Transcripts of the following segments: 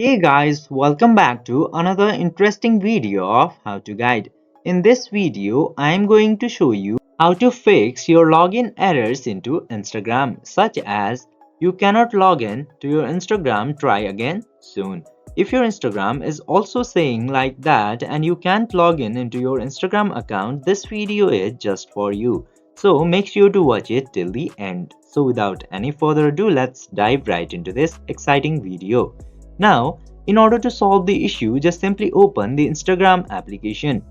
Hey guys, welcome back to another interesting video of How to Guide. In this video, I am going to show you how to fix your login errors into Instagram, such as you cannot log in to your Instagram, try again soon. If your Instagram is also saying like that and you can't log in into your Instagram account, this video is just for you. So make sure to watch it till the end. So without any further ado, let's dive right into this exciting video. Now, in order to solve the issue, just simply open the Instagram application.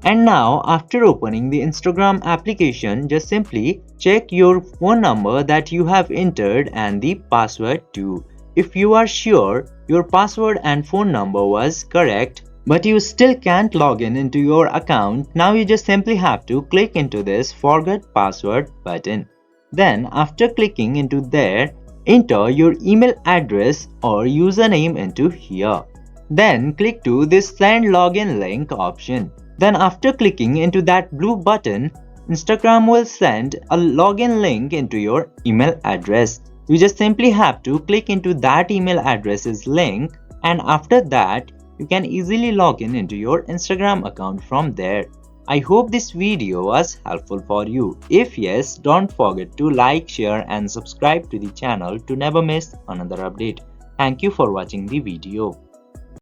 And now, after opening the Instagram application, just simply check your phone number that you have entered and the password too. If you are sure your password and phone number was correct, but you still can't log in into your account, now you just simply have to click into this Forget Password button. Then, after clicking into there, enter your email address or username into here. Then click to this send login link option. Then after clicking into that blue button, Instagram will send a login link into your email address. You just simply have to click into that email address's link, and after that you can easily log in into your Instagram account from there. I hope this video was helpful for you. If yes, don't forget to like, share and subscribe to the channel to never miss another update. Thank you for watching the video.